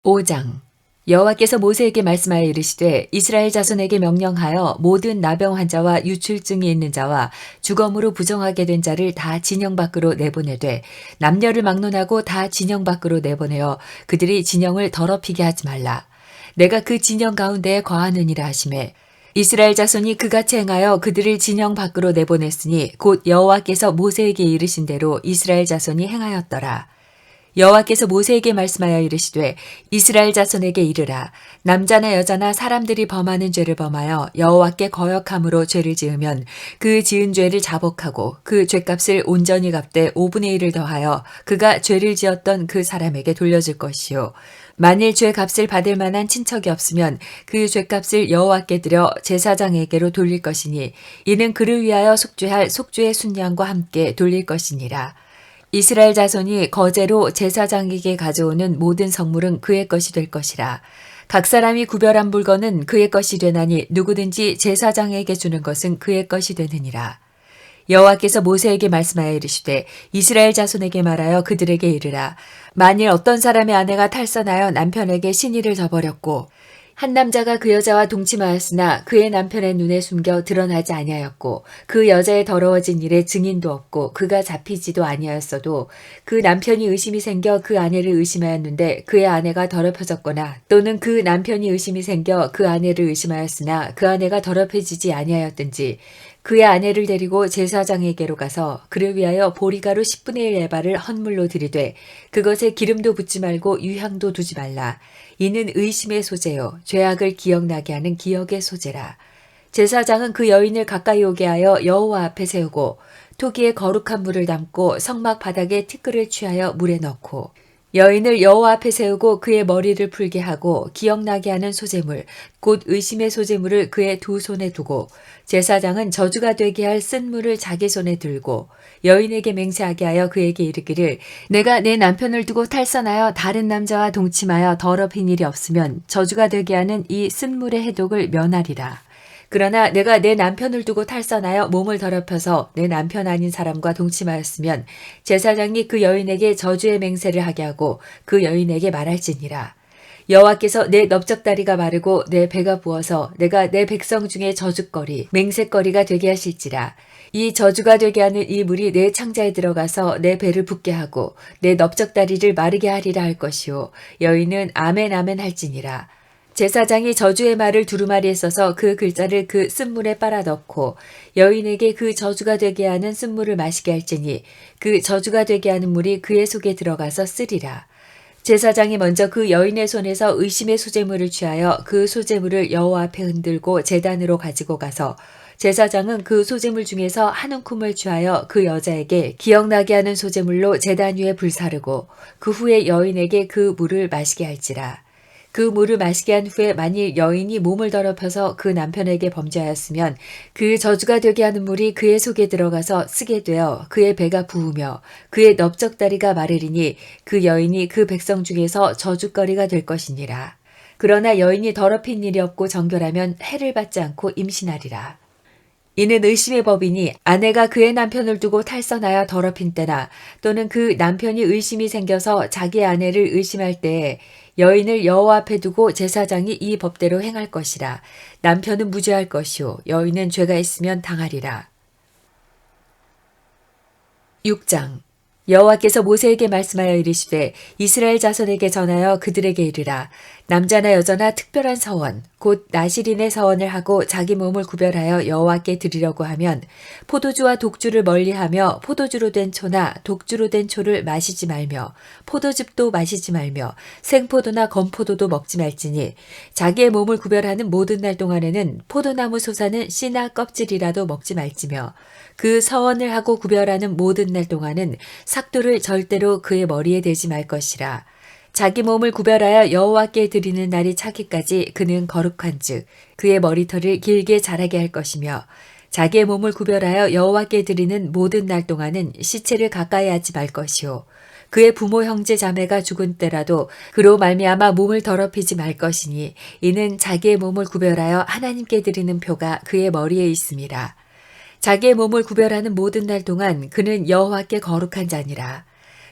5장 여호와께서 모세에게 말씀하여 이르시되 이스라엘 자손에게 명령하여 모든 나병 환자와 유출증이 있는 자와 주검으로 부정하게 된 자를 다 진영 밖으로 내보내되 남녀를 막론하고 다 진영 밖으로 내보내어 그들이 진영을 더럽히게 하지 말라. 내가 그 진영 가운데에 거하느니라 하시매 이스라엘 자손이 그같이 행하여 그들을 진영 밖으로 내보냈으니 곧 여호와께서 모세에게 이르신 대로 이스라엘 자손이 행하였더라. 여호와께서 모세에게 말씀하여 이르시되 이스라엘 자손에게 이르라. 남자나 여자나 사람들이 범하는 죄를 범하여 여호와께 거역함으로 죄를 지으면 그 지은 죄를 자복하고 그 죄값을 온전히 갚되 5분의 1을 더하여 그가 죄를 지었던 그 사람에게 돌려줄 것이요. 만일 죄값을 받을 만한 친척이 없으면 그 죄값을 여호와께 드려 제사장에게로 돌릴 것이니 이는 그를 위하여 속죄할 속죄의 순양과 함께 돌릴 것이니라. 이스라엘 자손이 거제로 제사장에게 가져오는 모든 성물은 그의 것이 될 것이라. 각 사람이 구별한 물건은 그의 것이 되나니 누구든지 제사장에게 주는 것은 그의 것이 되느니라. 여호와께서 모세에게 말씀하여 이르시되 이스라엘 자손에게 말하여 그들에게 이르라. 만일 어떤 사람의 아내가 탈선하여 남편에게 신의를 저버렸고 한 남자가 그 여자와 동침하였으나 그의 남편의 눈에 숨겨 드러나지 아니하였고 그 여자의 더러워진 일에 증인도 없고 그가 잡히지도 아니하였어도 그 남편이 의심이 생겨 그 아내를 의심하였는데 그의 아내가 더럽혀졌거나 또는 그 남편이 의심이 생겨 그 아내를 의심하였으나 그 아내가 더럽혀지지 아니하였든지 그의 아내를 데리고 제사장에게로 가서 그를 위하여 보리가루 10분의 1 에바를 헌물로 드리되 그것에 기름도 붓지 말고 유향도 두지 말라. 이는 의심의 소재요 죄악을 기억나게 하는 기억의 소재라. 제사장은 그 여인을 가까이 오게 하여 여호와 앞에 세우고 토기에 거룩한 물을 담고 성막 바닥에 티끌을 취하여 물에 넣고 여인을 여호와 앞에 세우고 그의 머리를 풀게 하고 기억나게 하는 소재물 곧 의심의 소재물을 그의 두 손에 두고 제사장은 저주가 되게 할 쓴 물을 자기 손에 들고 여인에게 맹세하게 하여 그에게 이르기를 내가 내 남편을 두고 탈선하여 다른 남자와 동침하여 더럽힌 일이 없으면 저주가 되게 하는 이 쓴 물의 해독을 면하리라. 그러나 내가 내 남편을 두고 탈선하여 몸을 더럽혀서 내 남편 아닌 사람과 동침하였으면 제사장이 그 여인에게 저주의 맹세를 하게 하고 그 여인에게 말할지니라. 여호와께서 내 넓적다리가 마르고 내 배가 부어서 내가 내 백성 중에 저주거리 맹세거리가 되게 하실지라. 이 저주가 되게 하는 이 물이 내 창자에 들어가서 내 배를 붓게 하고 내 넓적다리를 마르게 하리라 할 것이요 여인은 아멘 아멘 할지니라. 제사장이 저주의 말을 두루마리에 써서 그 글자를 그 쓴물에 빨아 넣고 여인에게 그 저주가 되게 하는 쓴물을 마시게 할지니 그 저주가 되게 하는 물이 그의 속에 들어가서 쓰리라. 제사장이 먼저 그 여인의 손에서 의심의 소재물을 취하여 그 소재물을 여호와 앞에 흔들고 제단으로 가지고 가서 제사장은 그 소재물 중에서 한 움큼을 취하여 그 여자에게 기억나게 하는 소재물로 제단 위에 불사르고 그 후에 여인에게 그 물을 마시게 할지라. 그 물을 마시게 한 후에 만일 여인이 몸을 더럽혀서 그 남편에게 범죄하였으면 그 저주가 되게 하는 물이 그의 속에 들어가서 쓰게 되어 그의 배가 부으며 그의 넓적다리가 마르리니 그 여인이 그 백성 중에서 저주거리가 될 것이니라. 그러나 여인이 더럽힌 일이 없고 정결하면 해를 받지 않고 임신하리라. 이는 의심의 법이니 아내가 그의 남편을 두고 탈선하여 더럽힌 때나 또는 그 남편이 의심이 생겨서 자기 아내를 의심할 때에 여인을 여호와 앞에 두고 제사장이 이 법대로 행할 것이라. 남편은 무죄할 것이요 여인은 죄가 있으면 당하리라. 6장 여호와께서 모세에게 말씀하여 이르시되 이스라엘 자손에게 전하여 그들에게 이르라. 남자나 여자나 특별한 서원 곧 나실인의 서원을 하고 자기 몸을 구별하여 여호와께 드리려고 하면 포도주와 독주를 멀리하며 포도주로 된 초나 독주로 된 초를 마시지 말며 포도즙도 마시지 말며 생포도나 건포도도 먹지 말지니 자기의 몸을 구별하는 모든 날 동안에는 포도나무 솟아는 씨나 껍질이라도 먹지 말지며 그 서원을 하고 구별하는 모든 날 동안은 삭도를 절대로 그의 머리에 대지 말 것이라. 자기 몸을 구별하여 여호와께 드리는 날이 차기까지 그는 거룩한즉 그의 머리털을 길게 자라게 할 것이며 자기의 몸을 구별하여 여호와께 드리는 모든 날 동안은 시체를 가까이 하지 말 것이요 그의 부모 형제 자매가 죽은 때라도 그로 말미암아 몸을 더럽히지 말 것이니 이는 자기의 몸을 구별하여 하나님께 드리는 표가 그의 머리에 있음이라. 자기의 몸을 구별하는 모든 날 동안 그는 여호와께 거룩한 자니라.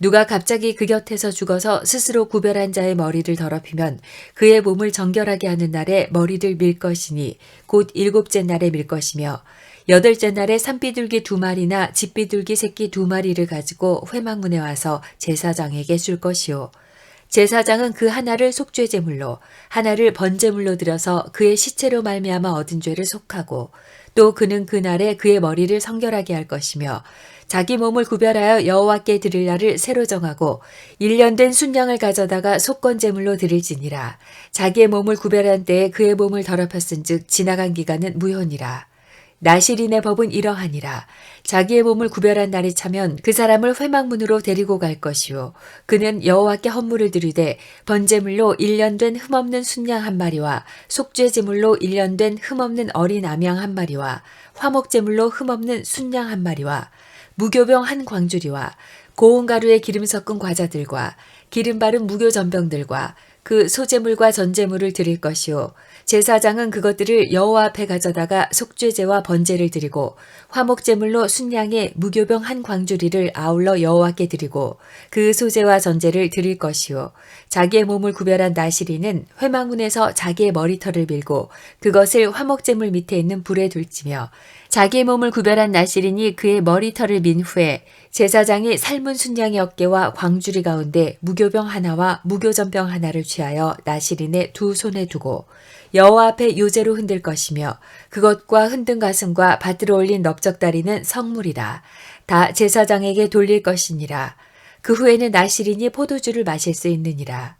누가 갑자기 그 곁에서 죽어서 스스로 구별한 자의 머리를 더럽히면 그의 몸을 정결하게 하는 날에 머리를 밀 것이니 곧 일곱째 날에 밀 것이며 여덟째 날에 산비둘기 2마리나 집비둘기 새끼 2마리를 가지고 회막문에 와서 제사장에게 줄 것이요. 제사장은 그 하나를 속죄제물로 하나를 번제물로 들여서 그의 시체로 말미암아 얻은 죄를 속하고 또 그는 그날에 그의 머리를 성결하게 할 것이며 자기 몸을 구별하여 여호와께 드릴 날을 새로 정하고 1년 된 순양을 가져다가 속건제물로 드릴지니라. 자기의 몸을 구별한 때에 그의 몸을 더럽혔은즉 지나간 기간은 무효니라. 나실인의 법은 이러하니라. 자기의 몸을 구별한 날이 차면 그 사람을 회막문으로 데리고 갈 것이요. 그는 여호와께 헌물을 드리되 번제물로 1년 된 흠없는 순양 1마리와 속죄제물로 1년 된 흠없는 어린 암양 1마리와 화목제물로 흠없는 순양 1마리와 무교병 1광주리와 고운 가루에 기름 섞은 과자들과 기름 바른 무교 전병들과 그 소제물과 전제물을 드릴 것이요. 제사장은 그것들을 여호와 앞에 가져다가 속죄제와 번제를 드리고 화목제물로 순양의 무교병 1광주리를 아울러 여호와께 드리고 그 소제와 전제를 드릴 것이요. 자기의 몸을 구별한 나시리는 회막문에서 자기의 머리털을 밀고 그것을 화목제물 밑에 있는 불에 둘지며 자기의 몸을 구별한 나시린이 그의 머리털을 민 후에 제사장이 삶은 순양의 어깨와 광주리 가운데 무교병 하나와 무교전병 하나를 취하여 나시린의 2 손에 두고 여호와 앞에 요제로 흔들 것이며 그것과 흔든 가슴과 밭으로 올린 넓적다리는 성물이라. 다 제사장에게 돌릴 것이니라. 그 후에는 나시린이 포도주를 마실 수 있느니라.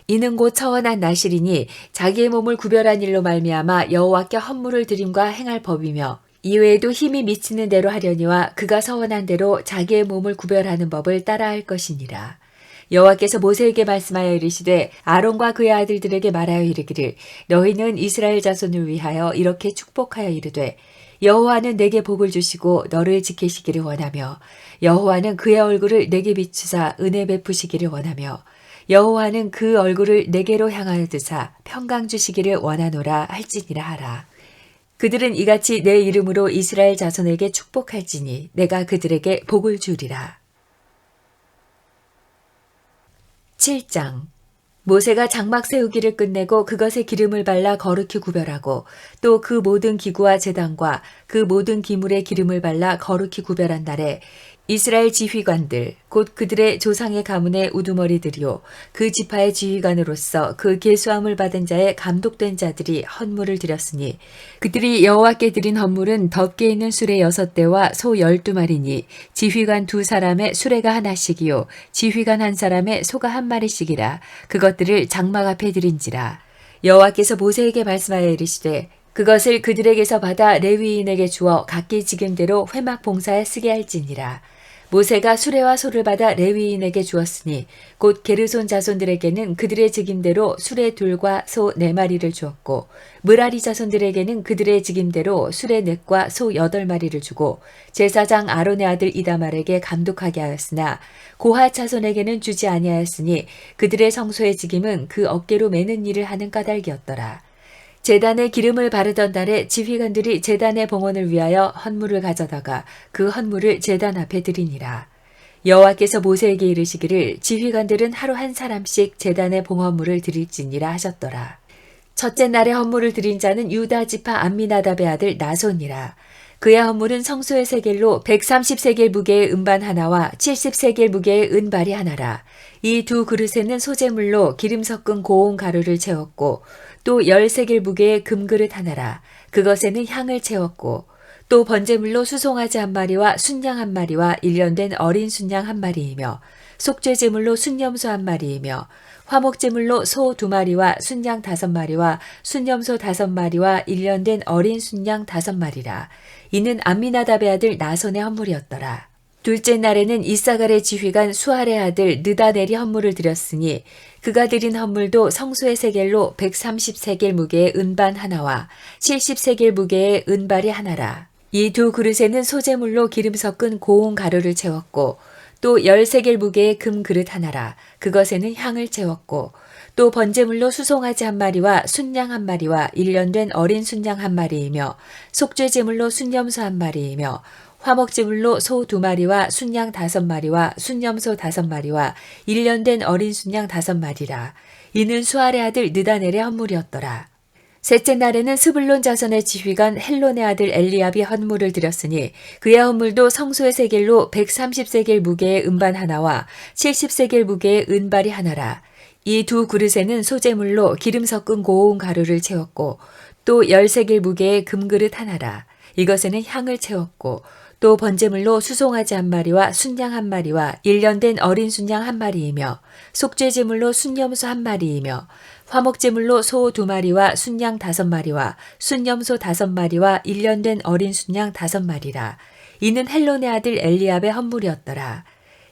이는 곧 처원한 나시린이 자기의 몸을 구별한 일로 말미암아 여호와께 헌물을 드림과 행할 법이며 이외에도 힘이 미치는 대로 하려니와 그가 서원한 대로 자기의 몸을 구별하는 법을 따라할 것이니라. 여호와께서 모세에게 말씀하여 이르시되 아론과 그의 아들들에게 말하여 이르기를 너희는 이스라엘 자손을 위하여 이렇게 축복하여 이르되 여호와는 내게 복을 주시고 너를 지키시기를 원하며 여호와는 그의 얼굴을 내게 비추사 은혜 베푸시기를 원하며 여호와는 그 얼굴을 내게로 향하여 드사 평강 주시기를 원하노라 할지니라 하라. 그들은 이같이 내 이름으로 이스라엘 자손에게 축복할지니 내가 그들에게 복을 주리라. 7장 모세가 장막 세우기를 끝내고 그것에 기름을 발라 거룩히 구별하고 또 그 모든 기구와 제단과 그 모든 기물에 기름을 발라 거룩히 구별한 날에 이스라엘 지휘관들 곧 그들의 조상의 가문의 우두머리들이요 그 지파의 지휘관으로서 그 계수함을 받은 자의 감독된 자들이 헌물을 드렸으니 그들이 여호와께 드린 헌물은 덮개 있는 수레 6대와 소 12마리니 지휘관 2사람의 수레가 하나씩이요 지휘관 1사람의 소가 1마리씩이라. 그것들을 장막 앞에 드린지라. 여호와께서 모세에게 말씀하여 이르시되 그것을 그들에게서 받아 레위인에게 주어 각기 직임대로 회막 봉사에 쓰게 할지니라. 모세가 수레와 소를 받아 레위인에게 주었으니 곧 게르손 자손들에게는 그들의 직임대로 수레 2과 소 4마리를 주었고 므라리 자손들에게는 그들의 직임대로 수레 4과 소 8마리를 주고 제사장 아론의 아들 이다말에게 감독하게 하였으나 고핫 자손에게는 주지 아니하였으니 그들의 성소의 직임은 그 어깨로 매는 일을 하는 까닭이었더라. 제단에 기름을 바르던 날에 지휘관들이 제단의 봉헌을 위하여 헌물을 가져다가 그 헌물을 제단 앞에 드리니라. 여호와께서 모세에게 이르시기를 지휘관들은 하루 1사람씩 제단의 봉헌물을 드릴지니라 하셨더라. 첫째 날에 헌물을 드린 자는 유다 지파 암미나답의 아들 나손이라. 그의 헌물은 성소의 세겔로 130세겔 무게의 은반 하나와 70세겔 무게의 은발이 하나라. 이 2 그릇에는 소재물로 기름 섞은 고운 가루를 채웠고 또 10세겔 무게의 금그릇 하나라. 그것에는 향을 채웠고 또 번제물로 수송아지 1마리와 순양 1마리와 1년 된 어린 순양 1마리이며 속죄제물로 순염소 1마리이며 화목제물로 소 2마리와 순양 5마리와 순염소 5마리와 1년 된 어린 순양 5마리라. 이는 암미나답의 아들 나손의 헌물이었더라. 둘째 날에는 이사갈의 지휘관 수알의 아들 느다넬이 헌물을 드렸으니 그가 드린 헌물도 성소의 세겔로 130세겔 무게의 은반 하나와 70세겔 무게의 은발이 하나라. 이 2 그릇에는 소재물로 기름 섞은 고운 가루를 채웠고 또 10세겔 무게의 금 그릇 하나라. 그것에는 향을 채웠고 또 번제물로 수송아지 1마리와 순양 1마리와 1년 된 어린 순양 1마리이며 속죄제물로 순염소 1마리이며 화목제물로 소 2마리와 순양 5마리와 순염소 5마리와 1년 된 어린 순양 5마리라. 이는 수알의 아들 느다넬의 헌물이었더라. 셋째 날에는 스불론 자손의 지휘관 헬론의 아들 엘리압이 헌물을 드렸으니 그의 헌물도 성소의 세겔로 130세겔 무게의 은반 하나와 70세겔 무게의 은발이 하나라. 이 두 그릇에는 소재물로 기름 섞은 고운 가루를 채웠고 또 10세겔 무게의 금그릇 하나라. 이것에는 향을 채웠고 또 번제물로 수송아지 1마리와 순양 1마리와 1년 된 어린 순양 1마리이며 속죄제물로 순염소 1마리이며 화목제물로 소 2마리와 순양 5마리와 순염소 5마리와 1년 된 어린 순양 5마리라. 이는 헬론의 아들 엘리압의 헌물이었더라.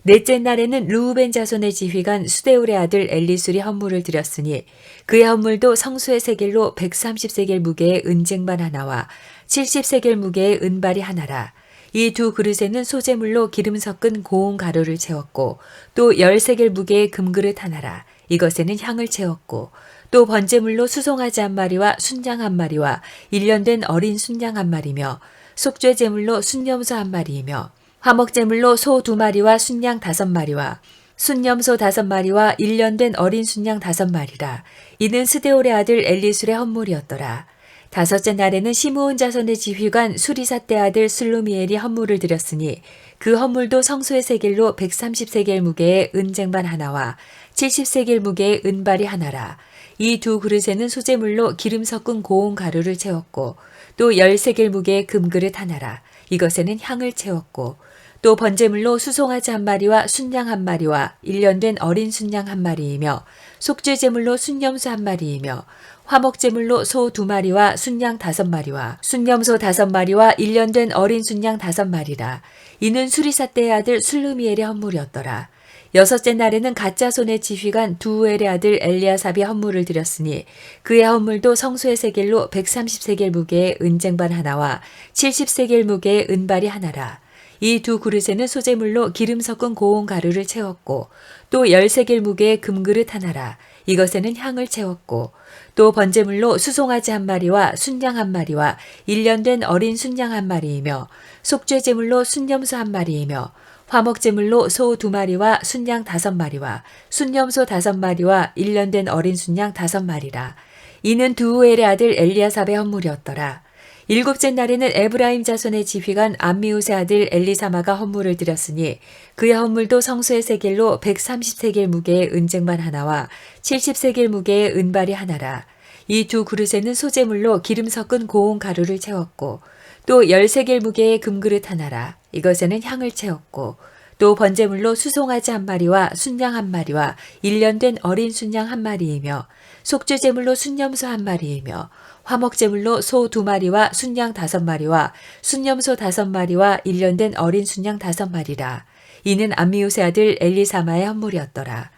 넷째 날에는 르우벤 자손의 지휘관 수데울의 아들 엘리술이 헌물을 드렸으니 그의 헌물도 성소의 세겔로 130세겔 무게의 은쟁반 하나와 70세겔 무게의 은발이 하나라. 이 두 그릇에는 소재물로 기름 섞은 고운 가루를 채웠고 또 10세겔 무게의 금그릇 하나라. 이것에는 향을 채웠고 또 번제물로 수송아지 1마리와 순양 1마리와 1년 된 어린 순양 1마리며 속죄제물로 순염소 1마리이며 화목제물로 소 2마리와 순양 5마리와 순염소 5마리와 1년 된 어린 순양 5마리라. 이는 스데올의 아들 엘리술의 헌물이었더라. 다섯째 날에는 시므온 자손의 지휘관 수리사떼 아들 슬루미엘이 헌물을 드렸으니 그 헌물도 성소의 세겔로 130세겔 무게의 은쟁반 하나와 70세겔 무게의 은발이 하나라. 이 두 그릇에는 소재물로 기름 섞은 고운 가루를 채웠고 또 10세겔 무게의 금그릇 하나라. 이것에는 향을 채웠고 또 번제물로 수송아지 1마리와 순양 1마리와 1년 된 어린 순양 1마리이며 속죄제물로 순염소 1마리이며 화목제물로 소 2마리와 순양 5마리와 순염소 5마리와 1년 된 어린 순양 5마리라. 이는 수리사떼의 아들 슬루미엘의 헌물이었더라. 여섯째 날에는 갓자손의 지휘관 두우엘의 아들 엘리아삽이 헌물을 드렸으니 그의 헌물도 성소의 세겔로 130세겔 무게의 은쟁반 하나와 70세겔 무게의 은발이 하나라. 이 두 그릇에는 소재물로 기름 섞은 고운 가루를 채웠고 또 10세겔 무게의 금그릇 하나라. 이것에는 향을 채웠고 또 번제물로 수송아지 1마리와 순양 1마리와 1년 된 어린 순양 1마리이며 속죄제물로 순염소 1마리이며 화목제물로 소 2마리와 순양 5마리와 순염소 5마리와 1년 된 어린 순양 5마리라. 이는 두우엘의 아들 엘리아삽의 헌물이었더라. 일곱째 날에는 에브라임 자손의 지휘관 암미우스의 아들 엘리사마가 헌물을 드렸으니 그의 헌물도 성소의 세겔로 130세겔 무게의 은쟁반 하나와 70세겔 무게의 은발이 하나라. 이 두 그릇에는 소재물로 기름 섞은 고운 가루를 채웠고 또 10세겔 무게의 금그릇 하나라. 이것에는 향을 채웠고 또 번제물로 수송아지 1마리와 순양 1마리와 1년 된 어린 순양 1마리이며 속죄제물로 순염소 1마리이며 화목제물로 소 2마리와 순양 5마리와 순염소 5마리와 1년 된 어린 순양 5마리라. 이는 암미우스의 아들 엘리사마의 헌물이었더라.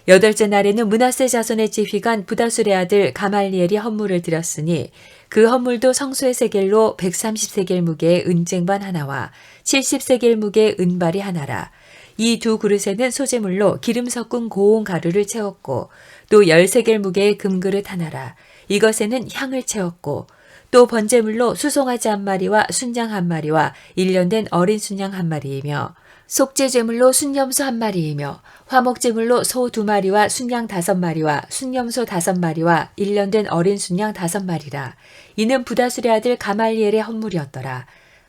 여덟째 날에는 므낫세 자손의 지휘관 부다술의 아들 가말리엘이 헌물을 드렸으니 그 헌물도 성소의 세겔로 130세겔 무게의 은쟁반 하나와 70세겔 무게의 은발이 하나라. 이 두 그릇에는 소재물로 기름 섞은 고운 가루를 채웠고 또 10세겔 무게의 금그릇 하나라. 이것에는 향을 채웠고 또 번제물로 수송아지 1마리와 순양 1마리와 1년 된 어린 순양 1마리이며 속죄제물로 순염소 1마리이며 화목제물로 소 2마리와 순양 5마리와 순염소 5마리와 1년 된 어린 순양 5마리라. 이는 부다술의 아들 가말리엘의 헌물이었더라.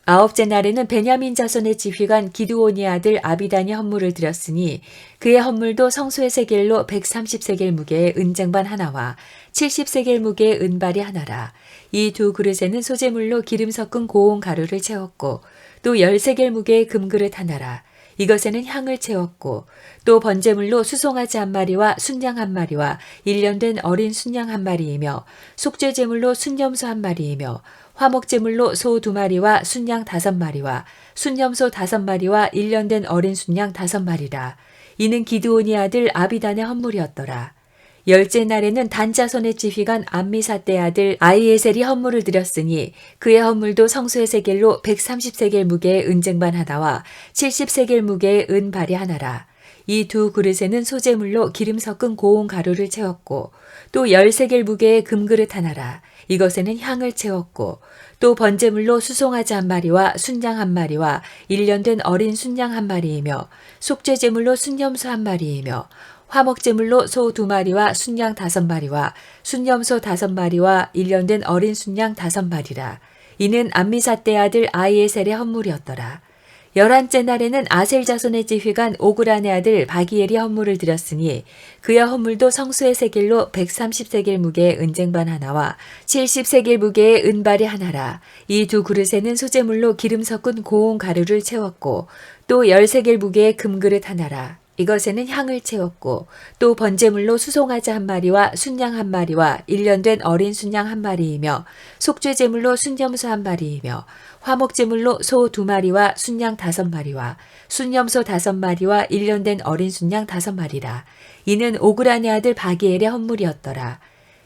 아홉째 날에는 베냐민 자손의 지휘관 기드온의 아들 아비단이 헌물을 드렸으니 그의 헌물도 성소의 세겔로 130세겔 무게의 은쟁반 하나와 70세겔 무게의 은발이 하나라. 이 두 그릇에는 소재물로 기름 섞은 고운 가루를 채웠고 또 10세겔 무게의 금그릇 하나라. 이것에는 향을 채웠고 또 번제물로 수송아지 1마리와 순양 1마리와 1년 된 어린 순양 1마리이며 속죄제물로 순염소 1마리이며 화목제물로 소 2마리와 순양 5마리와 순염소 5마리와 1년 된 어린 순양 5마리라. 이는 기드온의 아들 아비단의 헌물이었더라. 열째 날에는 단자손의 지휘관 암미사떼의 아들 아이에셀이 헌물을 드렸으니 그의 헌물도 성소의 세겔로 130세겔 무게의 은쟁반 하나와 70세겔 무게의 은발이 하나라. 이 두 그릇에는 소재물로 기름 섞은 고운 가루를 채웠고 또 13개 무게의 금그릇 하나라. 이것에는 향을 채웠고 또 번제물로 수송아지 한 마리와 순양 한 마리와 1년 된 어린 순양 한 마리이며 속죄제물로 순염소 한 마리이며 화목제물로 소 2마리와 순양 5마리와 순염소 5마리와 1년 된 어린 순양 5마리라. 이는 암미사떼 아들 아이에셀의 헌물이었더라. 11째 날에는 아셀 자손의 지휘관 오그란의 아들 바기엘이 헌물을 드렸으니 그의 헌물도 성수의 세겔로 130세겔 무게의 은쟁반 하나와 70세겔 무게의 은발이 하나라. 이 두 그릇에는 소재물로 기름 섞은 고운 가루를 채웠고 또 10세겔 무게의 금그릇 하나라. 이것에는 향을 채웠고 또 번제물로 수송아지 한 마리와 순양 한 마리와 1년 된 어린 순양 한 마리이며 속죄제물로 순염소 한 마리이며 화목제물로 소 2마리와 순양 5마리와 순염소 5마리와 1년 된 어린 순양 5마리라. 이는 오그란의 아들 바기엘의 헌물이었더라.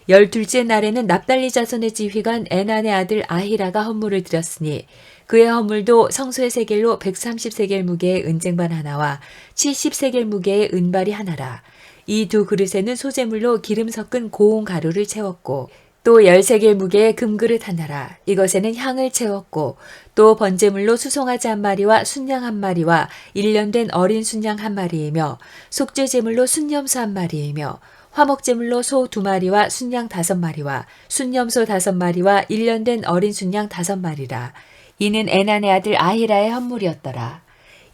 12째 날에는 납달리 자손의 지휘관 에난의 아들 아히라가 헌물을 드렸으니 그의 헌물도 성소의 세겔로 130세겔 무게의 은쟁반 하나와 70세겔 무게의 은발이 하나라. 이 두 그릇에는 소재물로 기름 섞은 고운 가루를 채웠고 또 10세겔 무게의 금그릇 하나라. 이것에는 향을 채웠고 또 번제물로 수송아지 한 마리와 순양 한 마리와 1년 된 어린 순양 한 마리이며 속죄제물로 순염소 한 마리이며 화목제물로 소 2마리와 순양 5마리와 순염소 5마리와 1년 된 어린 순양 5마리라. 이는 에난의 아들 아히라의 헌물이었더라.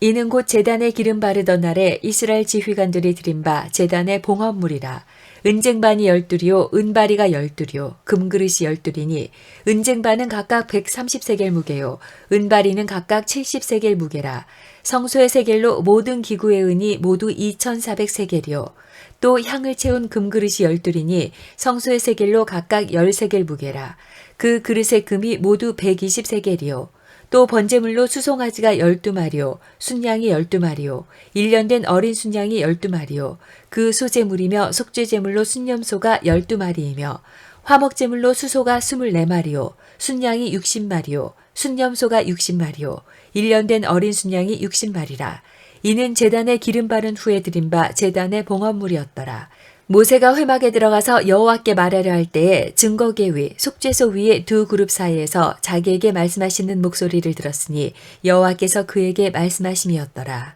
이는 곧 제단에 기름 바르던 날에 이스라엘 지휘관들이 드린 바 제단의 봉헌물이라. 은쟁반이 12요 은바리가 12요 금그릇이 12이니 은쟁반은 각각 130세겔 무게요 은바리는 각각 70세겔 무게라. 성소의 세겔로 모든 기구의 은이 모두 2400세겔이요 또 향을 채운 금그릇이 12이니 성소의 세겔로 각각 10세겔 무게라. 그 그릇의 금이 모두 120세겔이요 또 번제물로 수송아지가 12마리요 순양이 12마리요 1년 된 어린 순양이 12마리요 그 소재물이며 속죄제물로 순염소가 12마리이며 화목제물로 수소가 24마리요 순양이 60마리요 순염소가 60마리요 1년 된 어린 순양이 60마리라. 이는 제단에 기름 바른 후에 드린 바 제단의 봉헌물이었더라. 모세가 회막에 들어가서 여호와께 말하려 할 때에 증거계 위, 속죄소 위의 두 그룹 사이에서 자기에게 말씀하시는 목소리를 들었으니 여호와께서 그에게 말씀하심이었더라.